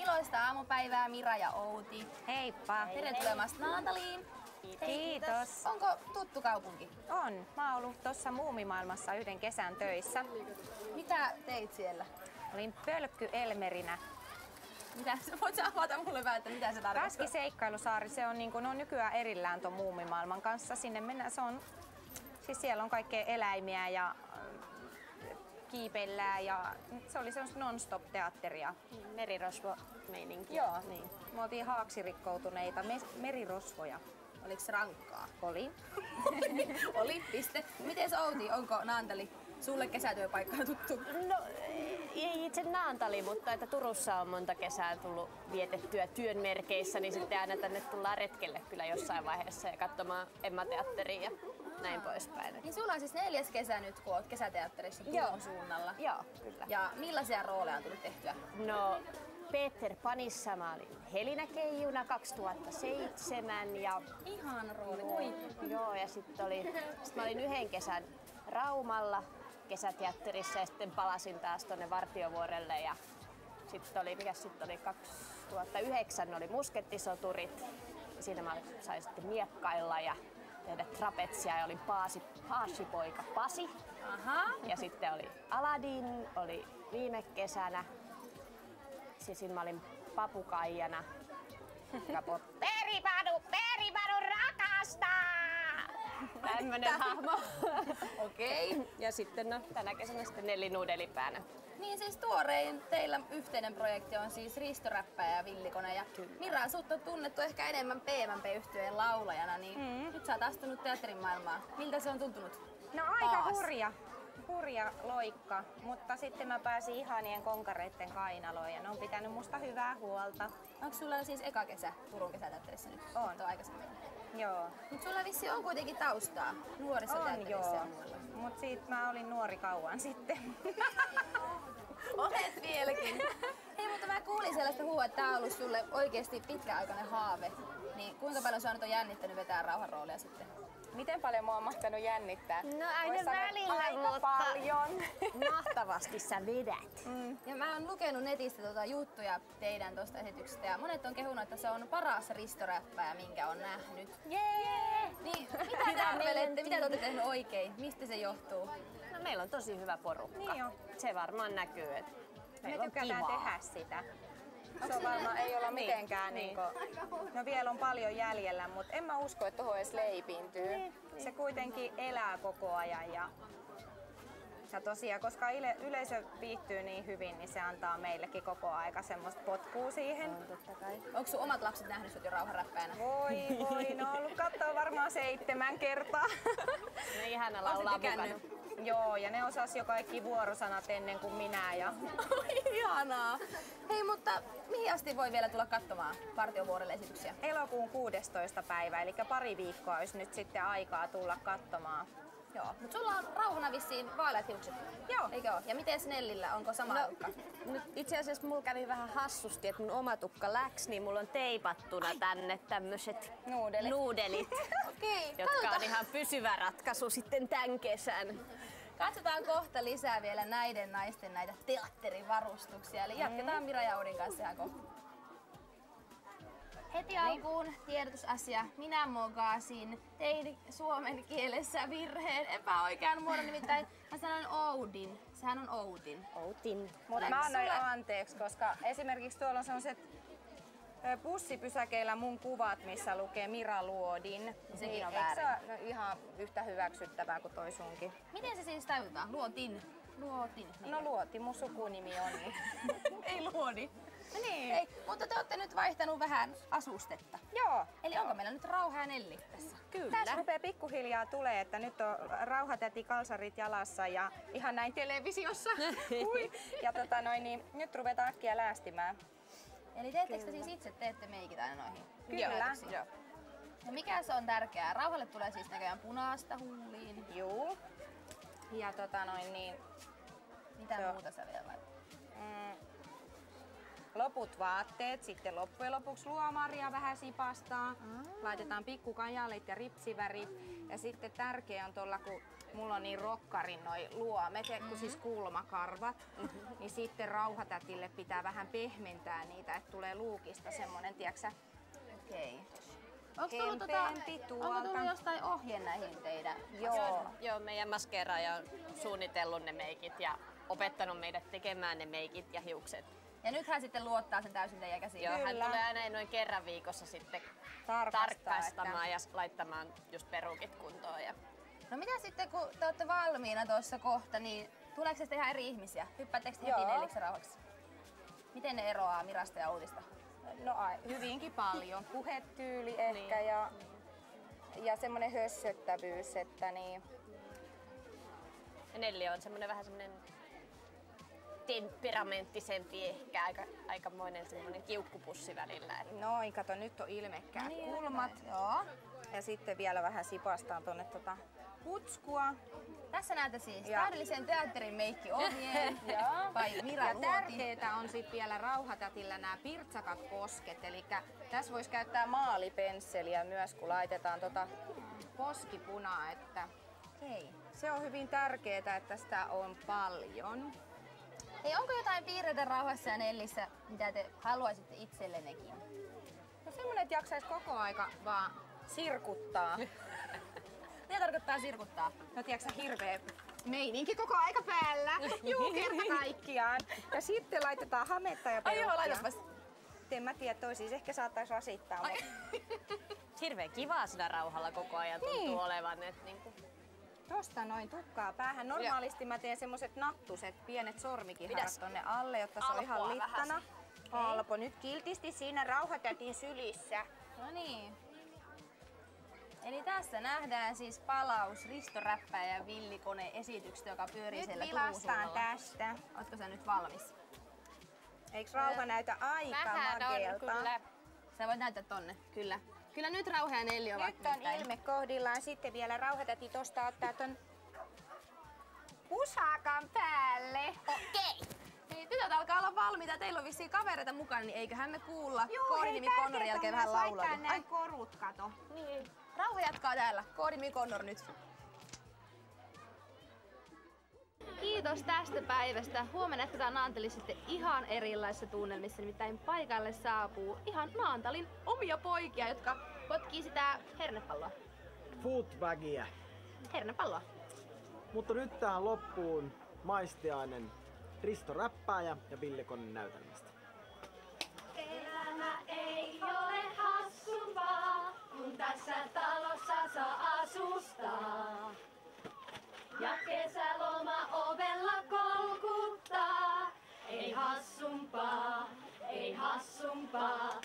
Iloista aamupäivää Mira ja Outi. Heippa! Tervetuloa Naantaliin. Kiitos. Onko tuttu kaupunki? On. Mä oon ollut tuossa Muumimaailmassa yhden kesän töissä. Mitä teit siellä? Olin Pölkky Elmerinä. Voit sä avata mulle vähän, että mitä se tarkoittaa? Kaskiseikkailusaari, se on, ne on nykyään erillään ton Muumimaailman kanssa. Sinne mennään, siis siellä on kaikkea eläimiä ja kiipeillään ja se oli semmoista non-stop-teatteria. Merirosvo-meininkiä. Joo, niin. Me oltiin haaksirikkoutuneita merirosvoja. Oliko se rankkaa? Oli. Oli, piste. Miten Outi, onko Naantali sulle kesätyöpaikkana tuttu? No ei itse Naantali, mutta että Turussa on monta kesää tullut vietettyä työn merkeissä, niin sitten aina tänne tullaan retkelle kyllä jossain vaiheessa ja katsomaan Emma-teatteria ja näin poispäin. Niin sulla on siis 4. kesä nyt, kun oot kesäteatterissa Turun suunnalla. Joo, kyllä. Ja millaisia rooleja on tullut tehtyä? No Peter Panissa mä olin Helinä Keijuna 2007 ja Ihana rooli. Joo, ja sitten mä olin 1 kesän Raumalla kesäteatterissa ja sitten palasin taas tonne Vartiovuorelle ja sitten oli 2009 oli Muskettisoturit ja siinä mä sain sitten miekkailla ja tehdä trapetsia ja olin paasipoika Pasi. Aha. Ja sitten oli Aladdin, oli viime kesänä. Siis mä olin papukaijana. Peripadu rakastaa! Tämmönen hahmo. Okei. Ja sitten tänä kesänä sitten Nelli Nudelipäänä. Niin siis tuorein teillä yhteinen projekti on siis Ristoräppäjä ja Villikone. Ja Mira, sut on tunnettu ehkä enemmän PMP-yhtyeen laulajana, niin nyt sä oot astunut teatterin maailmaan. Miltä se on tuntunut? No aika hurja loikka, mutta sitten mä pääsin ihanien konkareitten kainaloon ja ne on pitänyt musta hyvää huolta. Onko sulla siis eka kesä Turun kesäteatterissa nyt? On. Et ole aikaisemmin. Joo. Mut sulla vissi on kuitenkin taustaa nuorisoteatterissa ja muualla. Mut siitä mä olin nuori kauan sitten. Olet vieläkin. Hei, mutta mä kuulin sellaista huua, että tää on ollut sulle oikeesti pitkäaikainen haave. Niin kuinka paljon sua nyt on jännittänyt vetää rauhanroolia sitten? Miten paljon mua on mahtanut jännittää? No aina Vois sanoa, välillä, aika mutta paljon. mahtavasti sä vedät. Ja mä oon lukenut netistä juttuja teidän tosta esityksestä ja monet on kehunut, että se on paras ristoräppäjä, minkä on nähnyt. Jee! Niin, mitä te arvelette? Mitä te olette tehnyt oikein? Mistä se johtuu? No meillä on tosi hyvä porukka. Niin on. Se varmaan näkyy, että Me tykätään tehdä sitä. Se on varmaan ei olla mitenkään niinku, no vielä on paljon jäljellä, mutta en mä usko, että tuohon edes leipiintyy. Se kuitenkin elää koko ajan ja tosiaan, koska yleisö viihtyy niin hyvin, niin se antaa meillekin koko aika semmoista potkua siihen. Totta kai. Onko sun omat lapset nähnyt sut jo rauhanräppäjänä? Voi, no on ollut katsoa varmaan 7 kertaa. No ihana laulaa mukana. Joo, ja ne osas jo kaikki vuorosanat ennen kuin minä. Ja... Ihanaa! Hei, mutta mihin asti voi vielä tulla katsomaan Vartiovuorelle esityksiä? Elokuun 16. päivä, eli pari viikkoa olisi nyt sitten aikaa tulla katsomaan. Joo, mutta sulla on rauhana vissiin vaaleat hiukset. Joo. Eikö ole? Ja miten Snellillä? Onko sama tukka? Nyt itse asiassa mulla kävi vähän hassusti, että mun oma tukka läks, niin mulla on teipattuna tänne tämmöiset nuudelit, Okei, jotka on ihan pysyvä ratkaisu sitten tän kesän. Katsotaan kohta lisää vielä näiden naisten näitä teatterivarustuksia. Eli jatketaan Mira ja Oudin kanssa ihan kohta. Heti alkuun tiedotusasia. Minä mokasin. Tein suomen kielessä virheen epäoikean muodon, nimittäin mä sanoin Oudin. Sehän on Outin. Outin. Mutta mä annoin anteeksi, koska esimerkiksi tuolla on sellaiset bussipysäkeillä mun kuvat, missä lukee Mira Luodin. Sekin on eikö se väärin. ole ihan yhtä hyväksyttävää kuin toi sunkin? Miten se siis tajutaan? Luotin. Niin. No Luoti, mun sukunimi on. Niin. Ei Luodi. No niin. Ei, mutta te olette nyt vaihtanut vähän asustetta. Joo. Eli onko meillä nyt Rauha ja Nelli tässä? Kyllä. Tässä rupeaa pikkuhiljaa tulee, että nyt on rauhatäti kalsarit jalassa ja ihan näin televisiossa. Ja niin, nyt ruvetaan äkkiä läästimään. Eli teettekö te siis itse teette meikit aina noihin? Kyllä. Joo. No mikä se on tärkeää? Rauhalle tulee siis näköjään punaista huuliin. Juu. Ja niin... Mitä muuta sä vielä laitat? Loput vaatteet, sitten loppujen lopuksi luomaria vähän sipastaa. Laitetaan pikkukajalit ja ripsivärit. Ja sitten tärkeä on tuolla, kun mulla on niin rokkarin noi luomet, kun siis kulmakarvat, niin sitten rauhatätille pitää vähän pehmentää niitä, että tulee luukista semmonen, tiiäksä, Okei. Onko tullut jostain ohje näihin teidän? Joo, meidän maskeeraaja on suunnitellut ne meikit ja opettanut meidät tekemään ne meikit ja hiukset. Ja nyt hän sitten luottaa sen täysin teidän käsiin. Joo, hän tulee aina noin kerran viikossa sitten tarkastamaan ja laittamaan just perukit kuntoon. No mitä sitten, kun te olette valmiina tuossa kohta, niin tuleeko sitten ihan eri ihmisiä? Hyppäättekö heti neljäksi rauhaksi? Miten ne eroaa Mirasta ja Uutista? No hyvinkin paljon. Puhetyyli ehkä ja semmoinen hössöttävyys, että niin. Ja Nelli on semmoinen vähän semmoinen temperamenttisempi ehkä, aikamoinen semmoinen kiukkupussi välillä. Noin, kato, nyt on ilmekkäät kulmat. Joo. Ja sitten vielä vähän sipastaan tonne putskua. Tässä näette siis täydellisen teatterin meikki-ohjeen vai Mira Ja luoti. tärkeetä on sitten vielä rauhatätillä nämä pirtsakat posket. Eli tässä voisi käyttää maalipensseliä myös, kun laitetaan poskipunaa. Että se on hyvin tärkeää, että sitä on paljon. Hei, onko jotain piirteitä Rauhassa ja Nellissä, mitä te haluaisitte itsellenekin? No semmonen, että jaksais koko aika vaan sirkuttaa. Mitä tarkoittaa sirkuttaa? No tiiäksä, hirveä meininki koko aika päällä. Juu, kerta kaikkiaan. Ja sitten laitetaan hametta ja perukkia. Ai joo, laitaspas. En mä tiedä, toi siis ehkä saattaisi rasittaa. Hirveän kivaa siinä rauhalla koko ajan tuntuu olevan. Tosta noin tukkaa päähän. Normaalisti mä teen semmoset nattuset, pienet sormikiharat tonne alle, jotta se on ihan littana. Alpo, nyt kiltisti siinä rauhatätin sylissä. No niin. Eli tässä nähdään siis palaus Risto Räppääjä ja Villikone -esityksestä, joka pyörii siellä Turusuunnalla. Tästä. Ootko sä nyt valmis? Eiks rauha näytä aika makeelta? Kyllä. Sä voit näyttää tonne, kyllä. Kyllä nyt Rauha ja Nelli ovat Nyt on ilme kohdillaan. Sitten vielä rauhatäti tosta ottaa ton pusakan päälle. Okei. Niin, tytöt alkaa olla valmiita. Teillä on vissiin kavereita mukana, niin eiköhän me kuulla koodinimi Connorin jälkeen vähän laulaa. Näin korut, kato. Niin. Rauha jatkaa täällä. Koodinimi Connor nyt. Kiitos tästä päivästä. Huomenna jatketaan Naantalissa sitten ihan erilaisissa tunnelmissa. Nimittäin paikalle saapuu ihan Naantalin omia poikia, jotka potkii sitä hernepalloa. Footbagia. Hernepalloa. Mutta nyt tähän loppuun maistiainen Risto Räppääjä ja Villikone näytelmästä. Elämä ei ole hassumpaa, kun tässä talossa saa asustaa. Ja kesäloma ovella kolkuttaa, ei hassumpaa, ei hassumpaa.